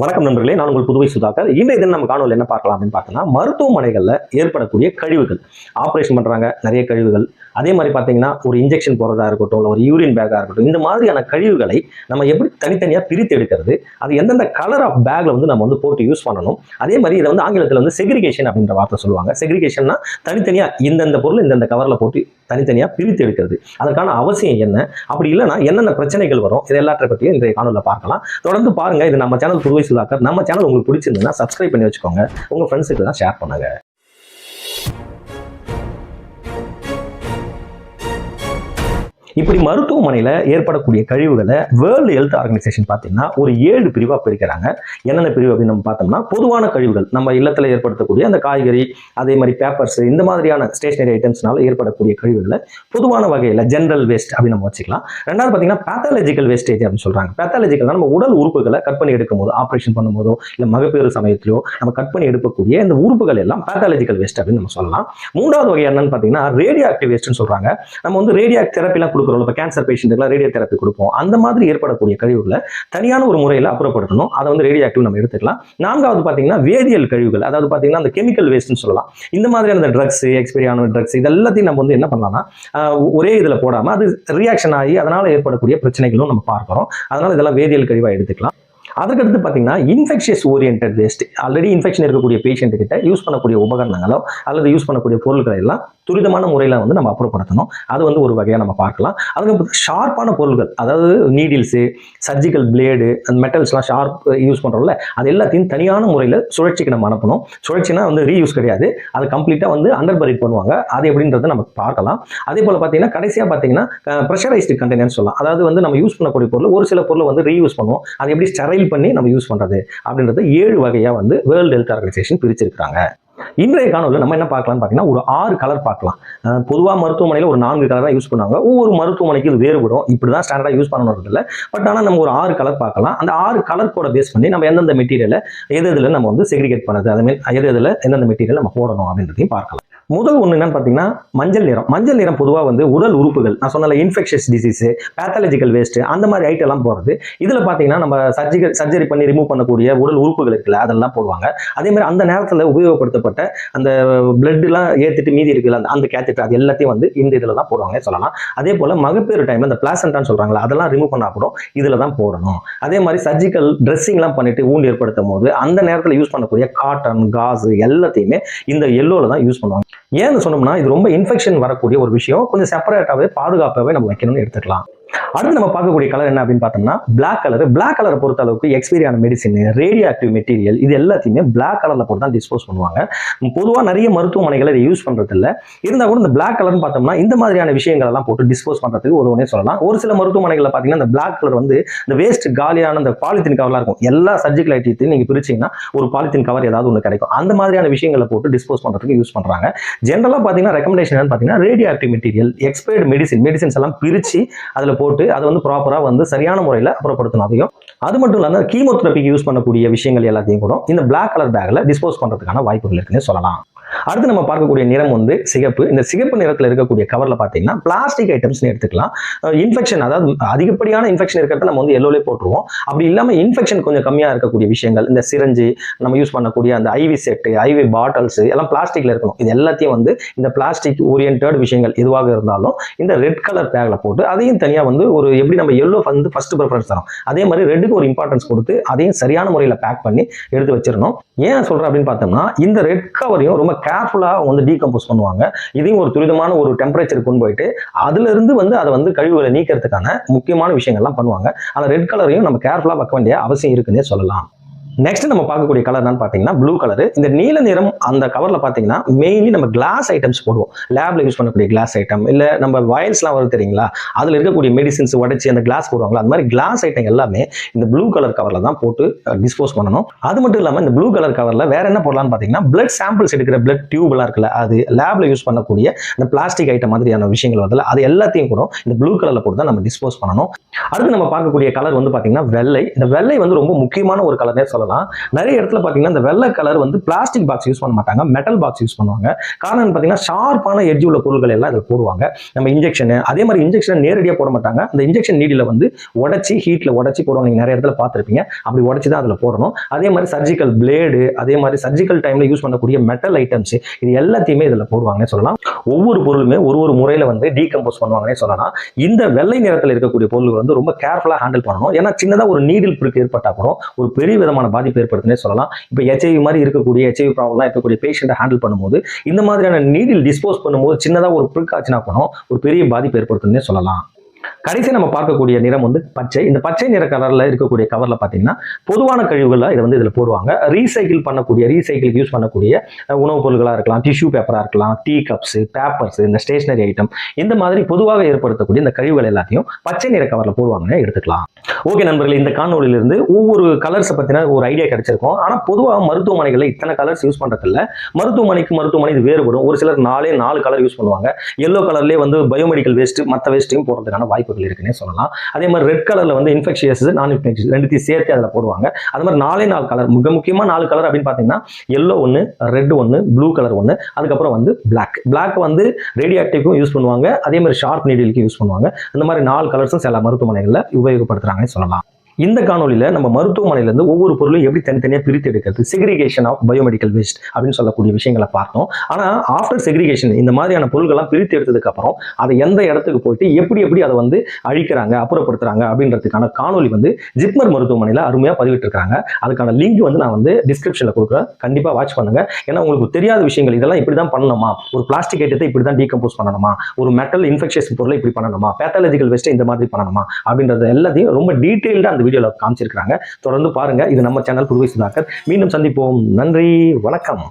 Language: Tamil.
வணக்கம் நண்பர்களே, நான் உங்கள் புதுவை சுதாகர். இன்றைய தினம் நம்ம காணொலியில் என்ன பார்க்கலாம் அப்படின்னு பார்த்தோம்னா, மருத்துவமனைகளில் ஏற்படக்கூடிய கழிவுகள், ஆப்ரேஷன் பண்ணுறாங்க நிறைய கழிவுகள், அதே மாதிரி பார்த்தீங்கன்னா ஒரு இன்ஜெக்ஷன் போகிறதா இருக்கட்டும், இல்லை ஒரு யூரின் பேக்காக இருக்கட்டும், இந்த மாதிரியான கழிவுகளை நம்ம எப்படி தனித்தனியாக பிரித்து எடுக்கிறது, அது எந்தெந்த கலர் ஆஃப் பேக்கில் வந்து நம்ம வந்து போட்டு யூஸ் பண்ணணும். அதே மாதிரி இதை வந்து ஆங்கிலத்தில் வந்து செக்ரிகேஷன் அப்படின்ற வார்த்தை சொல்லுவாங்க. செக்ரிகேஷன்னா தனித்தனியாக இந்தந்த பொருள் இந்தந்த கவரில் போட்டு தனித்தனியாக பிரித்து எடுக்கிறது. அதற்கான அவசியம் என்ன, அப்படி இல்லைன்னா என்னென்ன பிரச்சனைகள் வரும், இது எல்லாற்றை பற்றியும் இன்றைய காணொலியில் பார்க்கலாம். தொடர்ந்து பாருங்க. இது நம்ம சேனல் புதுவை சுதாகர். நம்ம சேனல் உங்களுக்கு பிடிச்சிருந்ததுன்னா சப்ஸ்கிரைப் பண்ணி வச்சுக்கோங்க. உங்க ஃப்ரெண்ட்ஸுக்கு தான் ஷேர் பண்ணுங்க. இப்படி மருத்துவமனையில் ஏற்படக்கூடிய கழிவுகளை வேர்ல்டு ஹெல்த் ஆர்கனைசேஷன் பார்த்தீங்கன்னா ஒரு 7 பிரிவாக பிரிக்கிறாங்க. என்னென்ன பிரிவு அப்படின்னு நம்ம பார்த்தோம்னா, பொதுவான கழிவுகள், நம்ம இல்லத்தில் ஏற்படுத்தக்கூடிய அந்த காய்கறி, அதே மாதிரி பேப்பர்ஸ், இந்த மாதிரியான ஸ்டேஷனரி ஐட்டம்ஸ்னால ஏற்படக்கூடிய கழிவுகளை பொதுவான வகையில் ஜென்ரல் வேஸ்ட் அப்படின்னு நம்ம வச்சுக்கலாம். ரெண்டாவது பார்த்தீங்கன்னா பேத்தாலஜிக்கல் வேஸ்டேஜ் அப்படின்னு சொல்றாங்க. பேத்தாலஜிக்கல் நம்ம உடல் உறுப்புகளை கட் பண்ணி எடுக்கும் போதோ, ஆப்ரேஷன் பண்ணும்போதோ, இல்லை மகப்பேறு சமயத்திலோ நம்ம கட் பண்ணி எடுக்கக்கூடிய இந்த உறுப்புகள் எல்லாம் பேத்தாலஜிக்கல் வேஸ்ட் அப்படின்னு நம்ம சொல்லலாம். மூன்றாவது வகை என்னன்னு பார்த்தீங்கன்னா ரேடியோ ஆக்டிவ் வேஸ்ட்னு சொல்றாங்க. நம்ம வந்து ரேடியோ தெரப்பிலாம் கொடுக்குறோம். இப்போ கேன்சர் பேஷண்ட்டுக்குலாம் ரேடியோ தெரப்பி கொடுப்போம். அந்த மாதிரி ஏற்படக்கூடிய கழிவுகளை தனியான ஒரு முறையில் அப்புறப்படுத்தணும். அதை வந்து ரேடியோ ஆக்டிவ் நம்ம எடுத்துக்கலாம். நான்காவது பார்த்தீங்கன்னா வேதியியல் கழிவுகள், அதாவது பார்த்தீங்கன்னா அந்த கெமிக்கல் வேஸ்ட்னு சொல்லலாம். இந்த மாதிரியான ட்ரக்ஸ், எக்ஸ்பைரி ஆன ட்ரக்ஸ், இது எல்லாத்தையும் நம்ம வந்து என்ன பண்ணலாம்னா ஒரே இதில் போடாமல் அது ரியாக்ஷன் ஆகி அதனால் ஏற்படக்கூடிய பிரச்சனைகளும் நம்ம பார்க்குறோம். அதனால் இதெல்லாம் வேதியியல் கழிவாக எடுத்துக்கலாம். அதுக்கடுத்து பார்த்தீங்கன்னா infectious oriented waste, already infection இருக்கக்கூடிய பேஷண்ட் கிட்ட யூஸ் பண்ணக்கூடிய உபகரணங்களோ அல்லது யூஸ் பண்ணக்கூடிய பொருட்களை எல்லாம் துரிதமான முறையில் வந்து நம்ம அப்புறப்படுத்தணும். அது வந்து ஒரு வகையாக நம்ம பார்க்கலாம். அதுக்கப்புறம் ஷார்ப்பான பொருட்கள், அதாவது நீடில்ஸு, சர்ஜிக்கல் பிளேடு, அந்த மெட்டல்ஸ்லாம் ஷார்ப் யூஸ் பண்ணுறோம்ல, அது எல்லாத்தையும் தனியான முறையில் சுழற்சிக்கு நம்ம அனுப்பணும். சுழற்சினா வந்து ரீயூஸ் கிடையாது, அது கம்ப்ளீட்டாக வந்து அண்டர் பரிட் பண்ணுவாங்க. அது எப்படின்றத நம்ம பார்க்கலாம். அதே போல் பார்த்தீங்கன்னா கடைசியாக பார்த்தீங்கன்னா ப்ரெஷரைஸ்டு கண்டெய்னர்ஸ் சொல்லலாம். அதாவது வந்து நம்ம யூஸ் பண்ணக்கூடிய பொருள் ஒரு சில பொருளை வந்து ரீயூஸ் பண்ணுவோம். அது எப்படி ஸ்டெரைல் பண்ணி நம்ம யூஸ் பண்றது அப்படின்றது 7 வகையா வந்து வேர்ல்டு ஹெல்த் ஆர்கனைசேஷன் பிரிச்சிருக்காங்க. இன்றைய காணொலியில் நம்ம என்ன பார்க்கலாம்னு பார்த்தீங்கன்னா ஒரு 6 கலர் பார்க்கலாம். பொதுவாக மருத்துவமனையில் ஒரு 4 கலர் தான் யூஸ் பண்ணுவாங்க. ஒவ்வொரு மருத்துவமனைக்கு இது வேறுபடும். இப்படி தான் ஸ்டாண்டர்டாக யூஸ் பண்ணணும் இல்லை. பட் ஆனால் நம்ம ஒரு 6 கலர் பார்க்கலாம். அந்த 6 கலர் கூட பேஸ் பண்ணி நம்ம எந்தெந்த மெட்டீரியலை எதில் நம்ம வந்து செக்ரிகேட் பண்ணுறது, அதுமாதிரி எதில் எந்தெந்த மெட்டீரியல் நம்ம போடணும் அப்படின்றதையும் பார்க்கலாம். முதல் ஒன்று என்னன்னு பார்த்தீங்கன்னா மஞ்சள் நிறம். மஞ்சள் நிறம் பொதுவாக வந்து உடல் உறுப்புகள், நான் சொன்ன இன்ஃபெக்ஷஸ் டிசீஸ், பேத்தாலஜிக்கல் வேஸ்ட், அந்த மாதிரி ஐட்டம் எல்லாம் போகிறது. இதில் பார்த்தீங்கன்னா நம்ம சர்ஜரி பண்ணி ரிமூவ் பண்ணக்கூடிய உடல் உறுப்புகள் இருக்குல்ல, அதெல்லாம் போடுவாங்க. அதே மாதிரி அந்த நேரத்தில் உபயோகப்படுத்தப்பட்ட அந்த பிளட்லாம் ஏற்றிட்டு மீதி இருக்குல்ல, அந்த கேத்தெட்டர், அது எல்லாத்தையும் வந்து இந்த இதில் தான் போடுவாங்க சொல்லலாம். அதே போல் மகப்பேறு டைமில் அந்த பிளாசண்டான்னு சொல்கிறாங்களா, அதெல்லாம் ரிமூவ் பண்ணால் கூட இதில் தான் போடணும். அதே மாதிரி சர்ஜிக்கல் ட்ரெஸ்ஸிங்லாம் பண்ணிட்டு ஊண்டு ஏற்படுத்தும் போது அந்த நேரத்தில் யூஸ் பண்ணக்கூடிய காட்டன், காசு எல்லாத்தையுமே இந்த எல்லோவில் தான் யூஸ் பண்ணுவாங்க. ஏன்னு சொன்னோம்னா இது ரொம்ப இன்ஃபெக்ஷன் வரக்கூடிய ஒரு விஷயம், கொஞ்சம் செப்பரேட்டாகவே பாதுகாப்பாகவே நம்ம வைக்கணும்னு எடுத்துக்கலாம். அடுத்து நம்ம பார்க்கக்கூடிய கலர் என்ன அப்படின்னு பார்த்தோம்னா பிளாக் கலர். பிளாக் கலரை பொறுத்த அளவுக்கு எக்ஸ்பைரியான மெடிசின், ரேடியோ ஆக்டிவ் மெட்டீரியல், இது எல்லாத்தையுமே பிளாக் கலர்ல போட்டு தான் டிஸ்போஸ் பண்ணுவாங்க. பொதுவாக நிறைய மருத்துவமனைகளை இதை யூஸ் பண்றது இல்லை. இருந்தால் கூட இந்த பிளாக் கலர்னு பார்த்தோம்னா இந்த மாதிரியான விஷயங்கள் எல்லாம் போட்டு டிஸ்போஸ் பண்றதுக்கு உதவுனே சொல்லலாம். ஒரு சில மருத்துவமனைகளில் பார்த்தீங்கன்னா இந்த பிளாக் கலர் வந்து இந்த வேஸ்ட் காலியான இந்த பாலித்தீன் கவர்லாம் இருக்கும். எல்லா சர்ஜிக்கல் ஐட்டத்தையும் நீங்க பிரிச்சீங்கன்னா ஒரு பாலித்தீன் கவர் ஏதாவது ஒன்று கிடைக்கும். அந்த மாதிரியான விஷயங்களை போட்டு டிஸ்போஸ் பண்றதுக்கு யூஸ் பண்றாங்க. ஜென்ரலா பார்த்தீங்கன்னா ரெக்கமெண்டேஷன் பார்த்தீங்கன்னா radio active material, expired medicines எல்லாம் பிரிச்சு அதில் போட்டு அதை வந்து ப்ராப்பரா வந்து சரியான முறையில் அப்புறப்படுத்தணும். அதையும் அது மட்டும் இல்லாமல் கீமோதெரபிக்கு யூஸ் பண்ணக்கூடிய விஷயங்கள் எல்லாத்தையும் கூட இந்த பிளாக் கலர் பேக்ல டிஸ்போஸ் பண்றதுக்கான வாய்ப்புகள் இருக்குன்னு சொல்லலாம். அடுத்து நம்ம பார்க்கக்கூடிய நிறம் வந்து சிகப்பு. இந்த சிகப்பு நிறத்தில் இருக்கக்கூடிய கவர்ல பார்த்தீங்கன்னா பிளாஸ்டிக் ஐட்டம்ஸ் எடுத்துக்கலாம். இன்ஃபெக்ஷன், அதாவது அதிகப்படியான இன்ஃபெக்ஷன் இருக்கிறத நம்ம வந்து எல்லோலே போட்டுருவோம். அப்படி இல்லாமல் இன்ஃபெக்ஷன் கொஞ்சம் கம்மியாக இருக்கக்கூடிய விஷயங்கள், இந்த சிரஞ்சு, நம்ம யூஸ் பண்ணக்கூடிய அந்த ஐவி செட்டு, ஐவி பாட்டில்ஸ் எல்லாம் பிளாஸ்டிக்ல இருக்கணும். இது எல்லாத்தையும் வந்து இந்த பிளாஸ்டிக் ஓரியன்டட் விஷயங்கள் எதுவாக இருந்தாலும் இந்த ரெட் கலர் பேக்ல போட்டு அதையும் தனியாக வந்து ஒரு எப்படி நம்ம எல்லோ வந்து ஃபர்ஸ்ட் ப்ரிஃபரன்ஸ் தரோம், அதே மாதிரி ரெட்டுக்கு ஒரு இம்பார்ட்டன்ஸ் கொடுத்து அதையும் சரியான முறையில் பேக் பண்ணி எடுத்து வச்சிடணும். ஏன் சொல்றேன் அப்படின்னு பார்த்தோம்னா இந்த ரெட் கவரையும் ரொம்ப கேர்ஃபுல்லாக வந்து டீகம்போஸ் பண்ணுவாங்க. இதையும் ஒரு துரிதமான ஒரு டெம்பரேச்சர் கொண்டு போயிட்டு அதுல இருந்து வந்து அதை வந்து கழிவுகளை நீக்கிறதுக்கான முக்கியமான விஷயங்கள்லாம் பண்ணுவாங்க. அந்த ரெட் கலரையும் நம்ம கேர்ஃபுல்லாக வைக்க வேண்டிய அவசியம் இருக்குன்னே சொல்லலாம். நெக்ஸ்ட் நம்ம பார்க்கக்கூடிய கலர் என்னன்னு பார்த்தீங்கன்னா ப்ளூ கலர். இந்த நீல நிறம் அந்த கவரில் பார்த்தீங்கன்னா மெயின்லி நம்ம கிளாஸ் ஐட்டம்ஸ் போடுவோம். லேப்ல யூஸ் பண்ணக்கூடிய கிளாஸ் ஐட்டம், இல்லை நம்ம வயல்ஸ்லாம் வருது தெரியுங்களா, அதில் இருக்கக்கூடிய மெடிசின்ஸ் உடைச்சி அந்த கிளாஸ் போடுவாங்களா, அந்த மாதிரி கிளாஸ் ஐட்டம் எல்லாமே இந்த ப்ளூ கலர் கவரில் தான் போட்டு டிஸ்போஸ் பண்ணணும். அது மட்டும் இல்லாமல் இந்த ப்ளூ கலர் கவரில் வேற என்ன போடலாம்னு பார்த்தீங்கன்னா பிளட் சாம்பிள்ஸ் எடுக்கிற பிளட் டியூப்லாம் இருக்குல்ல, அது லேப்ல யூஸ் பண்ணக்கூடிய இந்த பிளாஸ்டிக் ஐட்டம் மாதிரியான விஷயங்கள் வருதுல, அது எல்லாத்தையும் கூட இந்த ப்ளூ கலர்ல போட்டு தான் நம்ம டிஸ்போஸ் பண்ணணும். அடுத்து நம்ம பார்க்கக்கூடிய கலர் வந்து பார்த்தீங்கன்னா வெள்ளை. இந்த வெள்ளை வந்து ரொம்ப முக்கியமான ஒரு கலர்னே சொல்லலாம். சொல்லலாம். நிறைய இடத்துல பார்த்தீங்கன்னா இந்த வெள்ளை கலர் வந்து பிளாஸ்டிக் பாக்ஸ் யூஸ் பண்ண மாட்டாங்க, மெட்டல் பாக்ஸ் யூஸ் பண்ணுவாங்க. காரணம் பார்த்தீங்கன்னா ஷார்ப்பான எட்ஜ் உள்ள பொருட்கள் எல்லாம் இதில் போடுவாங்க. நம்ம இன்ஜெக்ஷன் அதே மாதிரி இன்ஜெக்ஷன் நேரடியாக போட மாட்டாங்க. அந்த இன்ஜெக்ஷன் நீடில் வந்து உடச்சி ஹீட்டில் உடச்சி போடுவாங்க. நீங்கள் நிறைய இடத்துல பார்த்துருப்பீங்க. அப்படி உடச்சி தான் அதில் போடணும். அதே மாதிரி சர்ஜிக்கல் பிளேடு, அதே மாதிரி சர்ஜிக்கல் டைமில் யூஸ் பண்ணக்கூடிய மெட்டல் ஐட்டம்ஸ், இது எல்லாத்தையுமே இதில் போடுவாங்கன்னு சொல்லலாம். ஒவ்வொரு பொருளுமே ஒரு முறையில் வந்து டீகம்போஸ் பண்ணுவாங்கன்னே சொல்லலாம். இந்த வெள்ளை நிறத்தில் இருக்கக்கூடிய பொருள்கள் வந்து ரொம்ப கேர்ஃபுல்லாக ஹேண்டில் பண்ணணும். ஏன்னா சின்னதாக ஒரு நீடில் பிரிக்கு ஏற்பட்டால் கூட ஒரு பெரிய விதமான பாதிப்பு ஏற்படுத்துன்னே சொல்லலாம். இப்போ HIV மாதிரி இருக்கக்கூடிய HIV ப்ராப்ளம் இருக்கக்கூடிய பேஷண்ட்டை ஹேண்டில் பண்ணும்போது இந்த மாதிரியான நீடில் டிஸ்போஸ் பண்ணும்போது சின்னதாக ஒரு பிரிக்கு ஆச்சுன்னா கூட ஒரு பெரிய பாதிப்பு ஏற்படுத்துன்னே சொல்லலாம். கடைசி நம்ம பார்க்கக்கூடிய நிறம் வந்து பச்சை. இந்த பச்சை நிற கலர்ல இருக்கக்கூடிய கவர்ல பாத்தீங்கன்னா பொதுவான கழிவுகளை இதை வந்து இதுல போடுவாங்க. ரீசைக்கிள் யூஸ் பண்ணக்கூடிய உணவுப் பொருட்களா இருக்கலாம், டிஷ்யூ பேப்பரா இருக்கலாம், டீ கப்ஸ், பேப்பர்ஸ், இந்த ஸ்டேஷனரி ஐட்டம், இந்த மாதிரி பொதுவாக ஏற்படுத்தக்கூடிய இந்த கழிவுகள் எல்லாத்தையும் பச்சை நிற கவர்ல போடுவாங்கன்னு எடுத்துக்கலாம். ஓகே நண்பர்களே, இந்த காணொலியிலிருந்து ஒவ்வொரு கலர்ஸை பத்தின ஒரு ஐடியா கிடைச்சிருக்கும். ஆனா பொதுவாக மருத்துவமனைகளில் இத்தனை கலர்ஸ் யூஸ் பண்றதில்ல. மருத்துவமனை இது வேறுபடும். ஒரு சிலர் 4 கலர் யூஸ் பண்ணுவாங்க. எல்லோ கலர்லேயே வந்து பயோமெடிக்கல் வேஸ்ட், மற்ற வேஸ்ட்டையும் போடுறதுக்கான வாய்ப்புகள் இருக்குன்னே சொல்லலாம். அதே மாதிரி ரெட் கலர்ல வந்து இன்ஃபெக்ஷியஸ், நான் இன்ஃபெக்ஷியஸ் ரெண்டுத்தையும் சேர்த்து அதில் போடுவாங்க. அது மாதிரி 4 கலர், மிக முக்கியமாக 4 கலர் அப்படின்னு பார்த்தீங்கன்னா எல்லோ ஒன்று, ரெட் ஒன்று, ப்ளூ கலர் ஒன்று, அதுக்கப்புறம் வந்து பிளாக் வந்து ரேடியோ ஆக்டிவ்க்கும் யூஸ் பண்ணுவாங்க. அதே மாதிரி ஷார்ப் நீடிலுக்கும் யூஸ் பண்ணுவாங்க. அந்த மாதிரி 4 கலர்ஸும் சில மருத்துவமனைகளில் உபயோகப்படுத்துறாங்கன்னு சொல்லலாம். இந்த காணொலியில் நம்ம மருத்துவமனையிலிருந்து ஒவ்வொரு பொருளும் எப்படி தனித்தனியாக பிரித்து எடுக்கிறது, செக்ரிகேஷன் ஆஃப் பயோமெடிக்கல் வேஸ்ட் அப்படின்னு சொல்லக்கூடிய விஷயங்களை பார்த்தோம். ஆனால் ஆஃப்டர் செக்ரிகேஷன் இந்த மாதிரியான பொருட்கள்லாம் பிரித்து எடுத்ததுக்கு அப்புறம் அதை எந்த இடத்துக்கு போயிட்டு எப்படி அதை வந்து அழிக்கிறாங்க, அப்புறப்படுத்துறாங்க அப்படின்றதுக்கான காணொலி வந்து ஜிப்மர் மருத்துவமனையில் அருமையாக பதிவிட்டிருக்காங்க. அதுக்கான லிங்க் வந்து நான் வந்து டிஸ்கிரிப்ஷனில் கொடுக்குறேன். கண்டிப்பாக வாட்ச் பண்ணுங்க. ஏன்னா உங்களுக்கு தெரியாத விஷயங்கள் இதெல்லாம் இப்படி தான் பண்ணணுமா, ஒரு பிளாஸ்டிக் ஐட்டத்தை இப்படி தான் டீகம்போஸ் பண்ணணுமா, ஒரு மெட்டல் இன்ஃபெக்ஷியஸ் பொருளை இப்படி பண்ணணுமா, பேத்தாலஜிக்கல் வேஸ்ட்டை இந்த மாதிரி பண்ணணுமா அப்படின்றது எல்லாத்தையும் ரொம்ப டீட்டெயில்டாக அந்த வீடியோல காமிச்சிருக்காங்க. தொடர்ந்து பாருங்க. இது நம்ம சேனல் புதுவை சுதாகர். மீண்டும் சந்திப்போம். நன்றி, வணக்கம்.